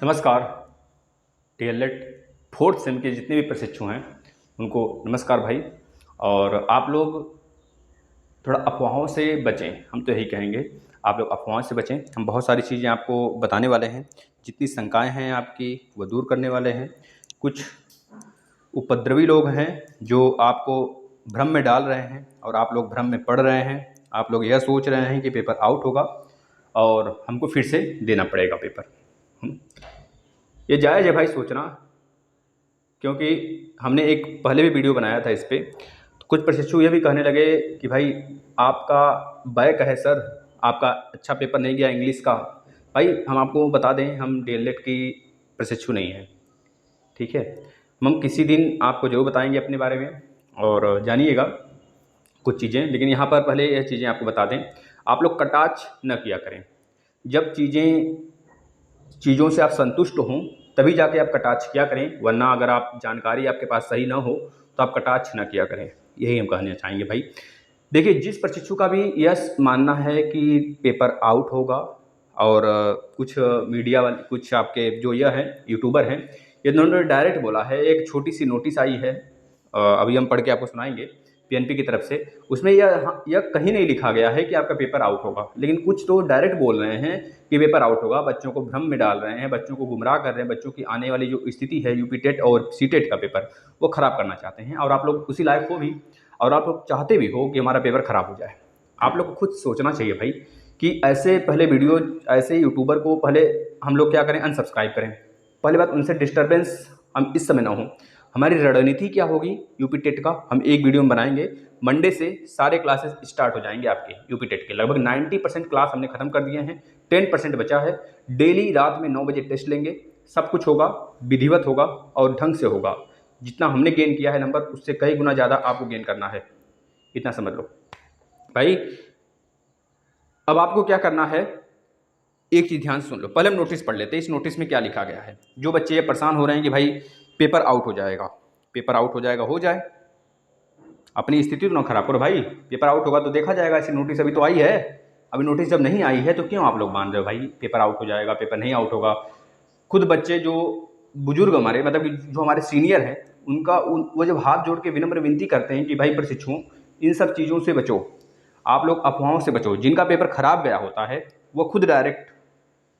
नमस्कार। टीएलएड fourth same के जितने भी प्रशिक्षु हैं उनको नमस्कार भाई। और आप लोग थोड़ा अफवाहों से बचें, हम तो यही कहेंगे आप लोग अफवाहों से बचें। हम बहुत सारी चीज़ें आपको बताने वाले हैं, जितनी शंकाएं हैं आपकी वो दूर करने वाले हैं। कुछ उपद्रवी लोग हैं जो आपको भ्रम में डाल रहे हैं और आप लोग भ्रम में पड़ रहे हैं। आप लोग यह सोच रहे हैं कि पेपर आउट होगा और हमको फिर से देना पड़ेगा पेपर। ये जायज़ है भाई सोचना, क्योंकि हमने एक पहले भी वीडियो बनाया था इस पर। तो कुछ प्रशिक्षु ये भी कहने लगे कि भाई आपका बैक है सर, आपका अच्छा पेपर नहीं गया इंग्लिश का। भाई हम आपको बता दें, हम डीएलएड की प्रशिक्षु नहीं हैं, ठीक है। हम किसी दिन आपको ज़रूर बताएंगे अपने बारे में और जानिएगा कुछ चीज़ें, लेकिन यहाँ पर पहले यह चीज़ें आपको बता दें, आप लोग कटाक्ष न किया करें। जब चीज़ों से आप संतुष्ट हों तभी जाके आप कटाक्ष किया करें, वरना अगर आप जानकारी आपके पास सही ना हो तो आप कटाक्ष न किया करें। यही हम कहना चाहेंगे भाई। देखिए, जिस प्रशिक्षु का भी यह मानना है कि पेपर आउट होगा और कुछ मीडिया वाले, कुछ आपके जो यह हैं यूट्यूबर हैं, ये उन्होंने डायरेक्ट बोला है। एक छोटी सी नोटिस आई है, अभी हम पढ़ के आपको सुनाएंगे पीएनपी की तरफ से। उसमें यह कहीं नहीं लिखा गया है कि आपका पेपर आउट होगा, लेकिन कुछ तो डायरेक्ट बोल रहे हैं कि पेपर आउट होगा। बच्चों को भ्रम में डाल रहे हैं, बच्चों को गुमराह कर रहे हैं। बच्चों की आने वाली जो स्थिति है यूपी टेट और सी टेट का पेपर, वो ख़राब करना चाहते हैं। और आप लोग उसी लायक हो भी, और आप लोग चाहते भी हो कि हमारा पेपर ख़राब हो जाए। आप लोग को खुद सोचना चाहिए भाई कि ऐसे पहले वीडियो, ऐसे यूट्यूबर को पहले हम लोग क्या करें, अनसब्सक्राइब करें। पहली बात, उनसे डिस्टर्बेंस हम इस समय ना हो। हमारी रणनीति क्या होगी यूपी टेट का, हम एक वीडियो में बनाएंगे। मंडे से सारे क्लासेस स्टार्ट हो जाएंगे आपके यूपी टेट के। लगभग 90% क्लास हमने ख़त्म कर दिए हैं, 10% बचा है। डेली रात में 9 बजे टेस्ट लेंगे, सब कुछ होगा, विधिवत होगा और ढंग से होगा। जितना हमने गेन किया है नंबर, उससे कई गुना ज़्यादा आपको गेन करना है, इतना समझ लो भाई। अब आपको क्या करना है, एक चीज़ ध्यान से सुन लो। पहले हम नोटिस पढ़ लेते हैं, इस नोटिस में क्या लिखा गया है। जो बच्चे ये परेशान हो रहे हैं कि भाई पेपर आउट हो जाएगा, पेपर आउट हो जाएगा, हो जाए, अपनी स्थिति तो ना खराब करो भाई। पेपर आउट होगा तो देखा जाएगा। ऐसी नोटिस अभी तो आई है, अभी नोटिस जब नहीं आई है तो क्यों आप लोग मान रहे हो भाई पेपर आउट हो जाएगा, पेपर नहीं आउट होगा। खुद बच्चे जो बुजुर्ग हमारे, मतलब कि जो हमारे सीनियर हैं, वो जब हाथ जोड़ के विनम्र विनती करते हैं कि भाई प्रशिक्षुओं, इन सब चीज़ों से बचो, आप लोग अफवाहों से बचो। जिनका पेपर खराब गया होता है वो खुद डायरेक्ट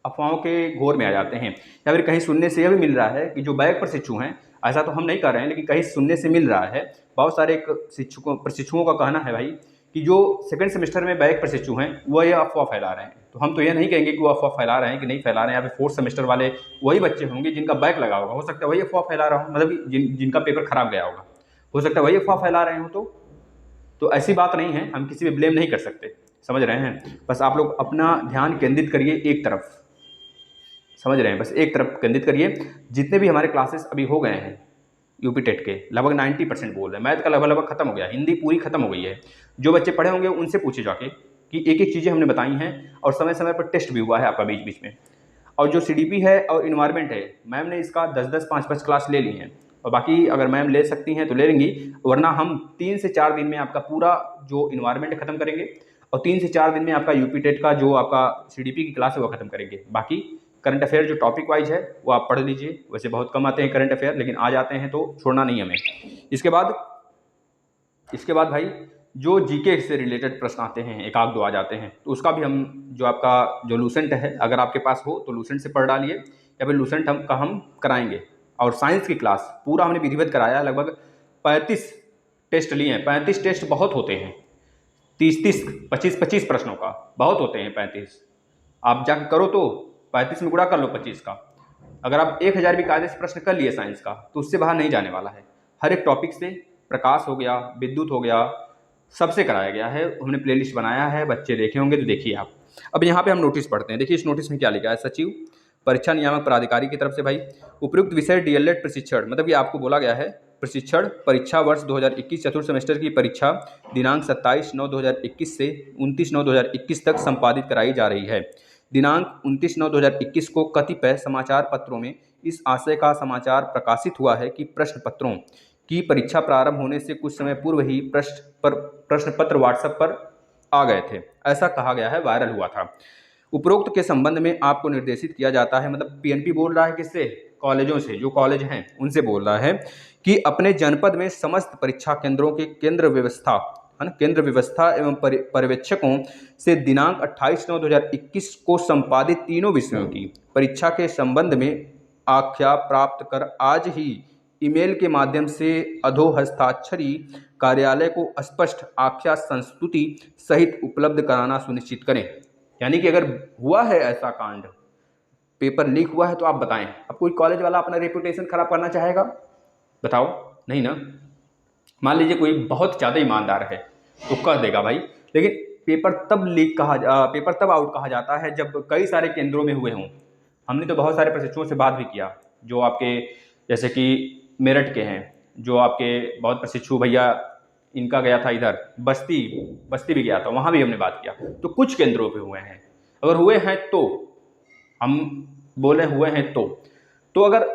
अफवाहों के घोर में आ जाते हैं। या फिर कहीं सुनने से यह भी मिल रहा है कि जो बैक प्रशिक्षु हैं, ऐसा तो हम नहीं कर रहे हैं, लेकिन कहीं सुनने से मिल रहा है, बहुत सारे प्रशिक्षुओं का कहना है भाई कि जो सेकंड सेमेस्टर में बैक प्रशिक्षु हैं वो ये अफवाह फैला रहे हैं। तो हम तो ये नहीं कहेंगे कि वो अफवाह फैला रहे हैं कि नहीं फैला रहे हैं। या फिर फोर्थ सेमेस्टर वाले वही बच्चे होंगे जिनका बैक लगा होगा, हो सकता है वही अफवाह फैला रहा हो, मतलब कि जिनका पेपर खराब गया होगा, हो सकता है वही अफवाह फैला रहे हो। तो ऐसी बात नहीं है, हम किसी पे ब्लेम नहीं कर सकते, समझ रहे हैं। बस आप लोग अपना ध्यान केंद्रित करिए एक तरफ, समझ रहे हैं, बस एक तरफ केंद्रित करिए। जितने भी हमारे क्लासेस अभी हो गए हैं यूपी टेट के, लगभग 90% बोल रहे हैं। मैथ का लगभग खत्म हो गया, हिंदी पूरी खत्म हो गई है। जो बच्चे पढ़े होंगे उनसे पूछे जाके कि एक एक चीज़ें हमने बताई हैं, और समय समय पर टेस्ट भी हुआ है आपका बीच बीच में। और जो सीडीपी है और इन्वायरमेंट है, मैम ने इसका 10-10, 5-5 क्लास ले ली हैं, और बाकी अगर मैम ले सकती हैं तो ले लेंगी, वरना हम 3 से 4 दिन में आपका पूरा जो इन्वायरमेंट खत्म करेंगे, और 3 से 4 दिन में आपका यूपी टेट का जो आपका सीडीपी की क्लास है वो खत्म करेंगे। बाकी करंट अफेयर जो टॉपिक वाइज है वो आप पढ़ लीजिए। वैसे बहुत कम आते हैं करंट अफेयर, लेकिन आ जाते हैं तो छोड़ना नहीं हमें। इसके बाद भाई जो जीके से रिलेटेड प्रश्न आते हैं, एक आध दो आ जाते हैं, तो उसका भी हम जो आपका जो लूसेंट है, अगर आपके पास हो तो लूसेंट से पढ़ डालिए, या फिर लूसेंट हम कराएंगे। और साइंस की क्लास पूरा हमने विधिवत कराया। लगभग 35 टेस्ट लिए हैं। 35 टेस्ट बहुत होते हैं, 30-30, 25-25 प्रश्नों का बहुत होते हैं 35। आप जाकर करो तो 35 में गुणा कर लो 25 का। अगर आप 1000 भी कायदे से प्रश्न कर लिए साइंस का, तो उससे बाहर नहीं जाने वाला है। हर एक टॉपिक से, प्रकाश हो गया, विद्युत हो गया, सबसे कराया गया है। हमने प्लेलिस्ट बनाया है, बच्चे देखे होंगे तो देखिए आप। अब यहाँ पे हम नोटिस पढ़ते हैं। देखिए इस नोटिस में क्या लिखा है। सचिव परीक्षा नियामक प्राधिकारी की तरफ से भाई, उपयुक्त विषय डीएलएड प्रशिक्षण, मतलब ये आपको बोला गया है प्रशिक्षण परीक्षा वर्ष 2021 चतुर्थ सेमेस्टर की परीक्षा दिनांक 27/9/2021 से 29/9/2021 तक संपादित कराई जा रही है। दिनांक 29/9/2021 को कतिपय समाचार पत्रों में इस आशय का समाचार प्रकाशित हुआ है कि प्रश्न पत्रों की परीक्षा प्रारंभ होने से कुछ समय पूर्व ही प्रश्न पत्र व्हाट्सएप पर आ गए थे, ऐसा कहा गया है, वायरल हुआ था। उपरोक्त के संबंध में आपको निर्देशित किया जाता है, मतलब पीएनपी बोल रहा है किससे, कॉलेजों से, जो कॉलेज हैं उनसे बोल रहा है कि अपने जनपद में समस्त परीक्षा केंद्रों के केंद्र व्यवस्था है ना, केंद्र व्यवस्था एवं पर्यवेक्षकों से दिनांक 28/9/2021 को संपादित तीनों विषयों की परीक्षा के संबंध में आख्या प्राप्त कर आज ही ईमेल के माध्यम से अधो हस्ताक्षरी कार्यालय को स्पष्ट आख्या संस्तुति सहित उपलब्ध कराना सुनिश्चित करें। यानी कि अगर हुआ है ऐसा कांड, पेपर लीक हुआ है, तो आप बताएं। अब कोई कॉलेज वाला अपना रेपुटेशन खराब करना चाहेगा? बताओ, नहीं ना। मान लीजिए कोई बहुत ज़्यादा ईमानदार है तो कह देगा भाई, लेकिन पेपर तब आउट कहा जाता है जब कई सारे केंद्रों में हुए हों। हमने तो बहुत सारे प्रशिक्षुओं से बात भी किया जो आपके जैसे कि मेरठ के हैं, जो आपके बहुत प्रशिक्षु भैया, इनका गया था इधर बस्ती भी गया था, वहाँ भी हमने बात किया। तो कुछ केंद्रों पे हुए हैं, अगर हुए हैं तो हम बोले हुए हैं तो अगर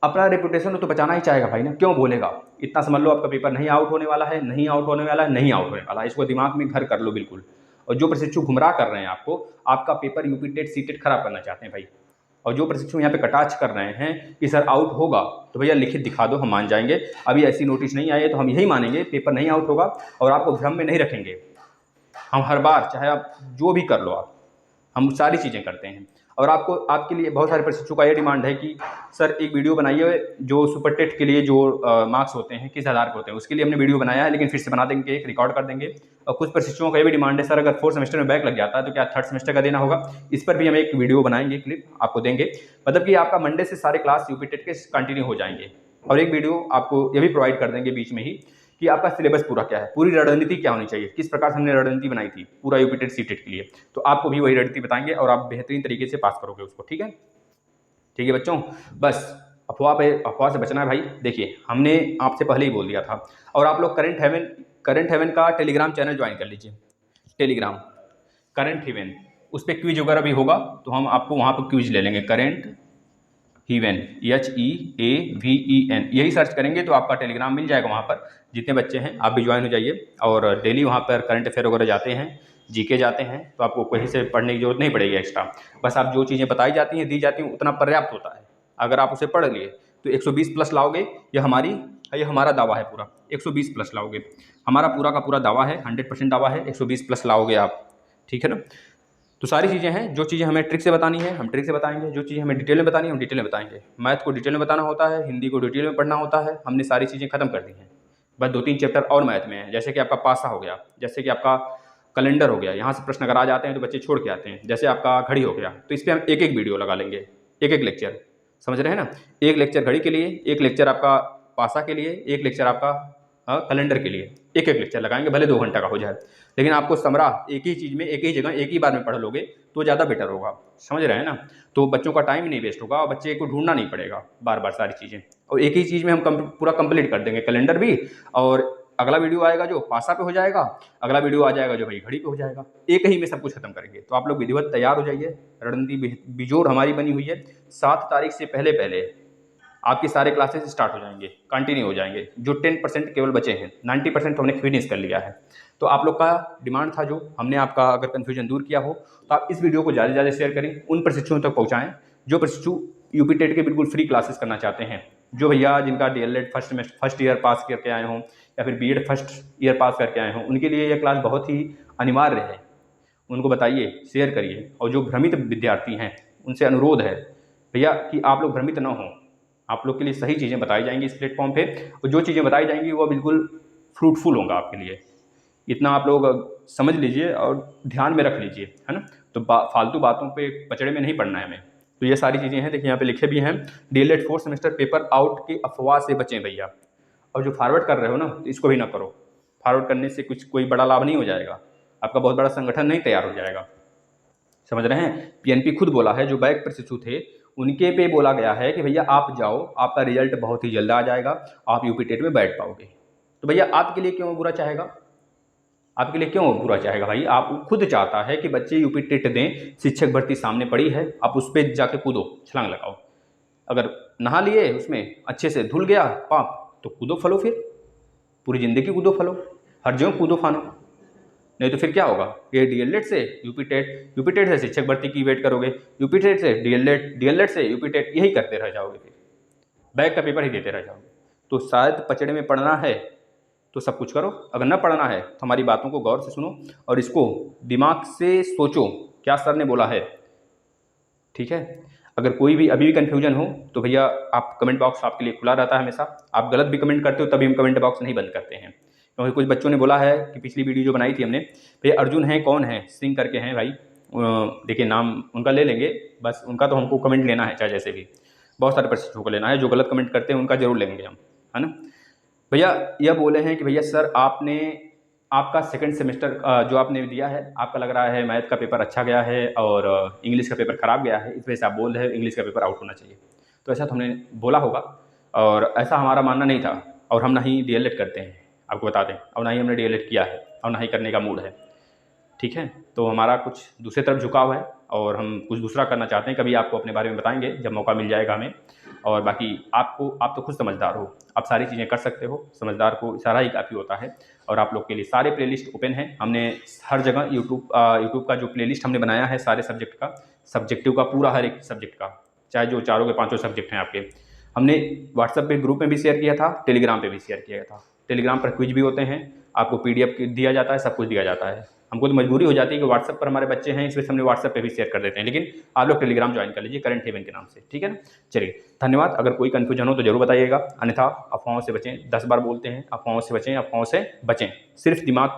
अपना रेपुटेशन तो बचाना ही चाहेगा भाई ना, क्यों बोलेगा। इतना समझ लो आपका पेपर नहीं आउट होने वाला है, नहीं आउट होने वाला है, नहीं आउट होने वाला है, इसको दिमाग में घर कर लो बिल्कुल। और जो प्रशिक्षु गुमराह कर रहे हैं आपको, आपका पेपर यूपी टेट सीटेट खराब करना चाहते हैं भाई, और जो प्रशिक्षु यहाँ पे कटाक्ष कर रहे हैं कि सर आउट होगा, तो भैया लिखित दिखा दो, हम मान जाएंगे। अभी ऐसी नोटिस नहीं आई है तो हम यही मानेंगे पेपर नहीं आउट होगा, और आपको भ्रम में नहीं रखेंगे। हम हर बार, चाहे आप जो भी कर लो, हम सारी चीज़ें करते हैं। और आपके लिए बहुत सारे प्रशिक्षु का ये डिमांड है कि सर एक वीडियो बनाइए, जो सुपर टेट के लिए जो मार्क्स होते हैं किस आधार पर होते हैं, उसके लिए हमने वीडियो बनाया है, लेकिन फिर से बना देंगे, एक रिकॉर्ड कर देंगे। और कुछ प्रशिक्षुओं का ये भी डिमांड है, सर अगर 4th सेमेस्टर में बैक लग जाता है तो क्या 3rd सेमेस्टर का देना होगा। इस पर भी हम एक वीडियो बनाएंगे, क्लिप आपको देंगे। मतलब कि आपका मंडे से सारे क्लास यूपी टेट के कंटिन्यू हो जाएंगे। और एक वीडियो आपको ये भी प्रोवाइड कर देंगे बीच में ही कि आपका सिलेबस पूरा क्या है, पूरी रणनीति क्या होनी चाहिए, किस प्रकार से हमने रणनीति बनाई थी पूरा यूपी टेट सीटेट के लिए। तो आपको भी वही रणनीति बताएंगे और आप बेहतरीन तरीके से पास करोगे उसको। ठीक है, ठीक है बच्चों, बस अफवाह से बचना है भाई। देखिए हमने आपसे पहले ही बोल दिया था। और आप लोग करंट हेवन का टेलीग्राम चैनल ज्वाइन कर लीजिए। टेलीग्राम करंट हेवन, उस पर क्विज वगैरह भी होगा, तो हम आपको वहाँ पर क्विज ले लेंगे। करंट हीवेन, HEAVEN, यही सर्च करेंगे तो आपका टेलीग्राम मिल जाएगा। वहाँ पर जितने बच्चे हैं आप भी ज्वाइन हो जाइए, और डेली वहाँ पर करंट अफेयर वगैरह जाते हैं, जीके जाते हैं, तो आपको कहीं से पढ़ने की जरूरत नहीं पड़ेगी एक्स्ट्रा। बस आप जो चीज़ें बताई जाती हैं, दी जाती हैं, उतना पर्याप्त होता है। अगर आप उसे पढ़ लिए तो 120 प्लस लाओगे, ये हमारा दावा है पूरा, 120 प्लस लाओगे। हमारा पूरा का पूरा दावा है, 100% दावा है, 120 प्लस लाओगे आप। ठीक है ना। तो सारी चीज़ें हैं, जो चीज़ें हमें ट्रिक से बतानी है हम ट्रिक से बताएंगे, जो चीज़ें हमें डिटेल में बतानी है हम डिटेल में बताएंगे। मैथ को डिटेल में बताना होता है, हिंदी को डिटेल में पढ़ना होता है, हमने सारी चीज़ें खत्म कर दी हैं। बस 2-3 चैप्टर और मैथ में है, जैसे कि आपका पासा हो गया, जैसे कि आपका कैलेंडर हो गया, यहाँ से प्रश्न अगर आ जाते हैं तो बच्चे छोड़ के आते हैं, जैसे आपका घड़ी हो गया, तो इस पर हम एक वीडियो लगा लेंगे, एक लेक्चर, समझ रहे हैं ना। एक लेक्चर घड़ी के लिए, एक लेक्चर आपका पासा के लिए, एक लेक्चर आपका कैलेंडर के लिए, एक लेक्चर लगाएंगे, भले 2 घंटा का हो जाए, लेकिन आपको समरा एक ही चीज़ में, एक ही जगह, एक ही बार में पढ़ लोगे तो ज़्यादा बेटर होगा। समझ रहे हैं ना। तो बच्चों का टाइम नहीं वेस्ट होगा और बच्चे को ढूंढना नहीं पड़ेगा बार बार सारी चीज़ें, और एक ही चीज़ में हम पूरा कंप्लीट कर देंगे, कैलेंडर भी, और अगला वीडियो आएगा जो पासा पे हो जाएगा, अगला वीडियो आ जाएगा जो भाई घड़ी पे हो जाएगा, एक ही में सब कुछ खत्म करेंगे। तो आप लोग विधिवत तैयार हो जाइए, रणनीति बिजोड़ हमारी बनी हुई है। 7 तारीख से पहले आपके सारे क्लासेस स्टार्ट हो जाएंगे, कंटिन्यू हो जाएंगे। जो 10% केवल बचे हैं, 90% तो हमने फिनिश कर लिया है। तो आप लोग का डिमांड था, जो हमने आपका अगर कन्फ्यूजन दूर किया हो, तो आप इस वीडियो को ज़्यादा से ज़्यादा शेयर करें, उन प्रशिक्षुओं तक पहुँचाएँ जो प्रशिक्षु यूपी टेट के बिल्कुल फ्री क्लासेस करना चाहते हैं। जो भैया जिनका DLED फर्स्ट ईयर पास करके आए हों, या फिर BEd फर्स्ट ईयर पास करके आए हों, उनके लिए यह क्लास बहुत ही अनिवार्य है। उनको बताइए, शेयर करिए। और जो भ्रमित विद्यार्थी हैं उनसे अनुरोध है भैया कि आप लोग भ्रमित न हों, आप लोग के लिए सही चीज़ें बताई जाएंगी इस प्लेटफॉर्म पे, और जो चीज़ें बताई जाएंगी वो बिल्कुल फ्रूटफुल होगा आपके लिए। इतना आप लोग समझ लीजिए और ध्यान में रख लीजिए, है ना। तो फालतू बातों पे पचड़े में नहीं पड़ना है हमें। तो ये सारी चीज़ें हैं, देखिए यहाँ पे लिखे भी हैं। DLED 4th semester paper out की अफवाह से बचें भैया। और जो फॉरवर्ड कर रहे हो ना, तो इसको भी ना करो। फॉरवर्ड करने से कोई बड़ा लाभ नहीं हो जाएगा, आपका बहुत बड़ा संगठन नहीं तैयार हो जाएगा। समझ रहे हैं। PNP खुद बोला है, जो बैक प्रशिक्षु थे उनके पे बोला गया है कि भैया आप जाओ, आपका रिजल्ट बहुत ही जल्द आ जाएगा, आप यूपी टेट में बैठ पाओगे। तो भैया आपके लिए क्यों बुरा चाहेगा, आपके लिए क्यों बुरा चाहेगा भाई। आप खुद चाहता है कि बच्चे यूपी टेट दें, शिक्षक भर्ती सामने पड़ी है, आप उस पर जाके कूदो, छलांग लगाओ। अगर नहा लिए उसमें अच्छे से धुल गया पाप, तो कूदो फलो, फिर पूरी ज़िंदगी कूदो फलो, हर जगह कूदो फानो। नहीं तो फिर क्या होगा, ये डीएलएड से यूपी टेट, यूपी टेट से शिक्षक भर्ती की वेट करोगे, यूपी टेट से डीएलएड, डीएलएड से यूपी टेट, यही करते रह जाओगे, फिर बैक का पेपर ही देते रह जाओगे। तो शायद पचड़े में पढ़ना है तो सब कुछ करो, अगर न पढ़ना है तो हमारी बातों को गौर से सुनो और इसको दिमाग से सोचो क्या सर ने बोला है, ठीक है। अगर कोई भी अभी भी कन्फ्यूजन हो तो भैया आप कमेंट बॉक्स आपके लिए खुला रहता है हमेशा, आप गलत भी कमेंट करते हो तभी हम कमेंट बॉक्स नहीं बंद करते हैं, क्योंकि कुछ बच्चों ने बोला है कि पिछली वीडियो जो बनाई थी हमने, भैया अर्जुन है कौन है, सिंह करके हैं भाई, देखिए नाम उनका ले लेंगे, बस उनका तो हमको कमेंट लेना है चाहे जैसे भी, बहुत सारे प्रशिक्षकों को लेना है, जो गलत कमेंट करते हैं उनका जरूर लेंगे हम, है ना। भैया यह बोले हैं कि भैया सर आपने आपका सेकंड सेमेस्टर जो आपने दिया है, आपका लग रहा है मैथ का पेपर अच्छा गया है और इंग्लिश का पेपर ख़राब गया है, इस वजह से आप बोल रहे हैं इंग्लिश का पेपर आउट होना चाहिए। तो ऐसा तो हमने बोला होगा और ऐसा हमारा मानना नहीं था, और हम ना ही डीएलएड करते हैं, आपको बता दें, और ना ही हमने डीएलएड किया है और ना ही करने का मूड है, ठीक है। तो हमारा कुछ दूसरे तरफ झुकाव है और हम कुछ दूसरा करना चाहते हैं, कभी आपको अपने बारे में बताएंगे जब मौका मिल जाएगा हमें। और बाकी आपको, आप तो खुद समझदार हो, आप सारी चीज़ें कर सकते हो, समझदार को इशारा ही काफ़ी होता है। और आप लोग के लिए सारे प्लेलिस्ट ओपन हैं, हमने हर जगह यूट्यूब का जो प्लेलिस्ट हमने बनाया है सारे सब्जेक्ट का, सब्जेक्टिव का पूरा, हर एक सब्जेक्ट का, चाहे जो चारों के पाँचों सब्जेक्ट हैं आपके, हमने व्हाट्सएप पे ग्रुप में भी शेयर किया था, टेलीग्राम पे भी शेयर किया था। टेलीग्राम पर क्विज भी होते हैं, आपको पीडीएफ दिया जाता है, सब कुछ दिया जाता है। हमको तो मजबूरी हो जाती है कि व्हाट्सएप पर हमारे बच्चे हैं, इस वजह से हमने व्हाट्सएप पे भी शेयर कर देते हैं, लेकिन आप लोग टेलीग्राम ज्वाइन कर लीजिए करंट हेवन के नाम से, ठीक है ना। चलिए धन्यवाद, अगर कोई कन्फ्यूजन हो तो जरूर बताइएगा, अन्यथा अफवाहों से बचें, 10 बार बोलते हैं अफवाहों से बचें, अफवाहों से बचें, सिर्फ दिमाग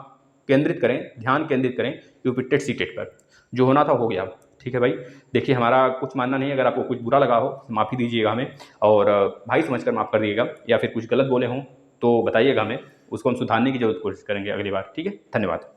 केंद्रित करें, ध्यान केंद्रित करें यूपी टेट सी टेट पर, जो होना था हो गया, ठीक है भाई। देखिए हमारा कुछ मानना नहीं है, अगर आपको कुछ बुरा लगा हो माफ़ी दीजिएगा हमें, और भाई समझकर माफ़ कर दीजिएगा, या फिर कुछ गलत बोले हों तो बताइएगा हमें, उसको हम सुधारने की जरूर कोशिश करेंगे अगली बार, ठीक है। धन्यवाद।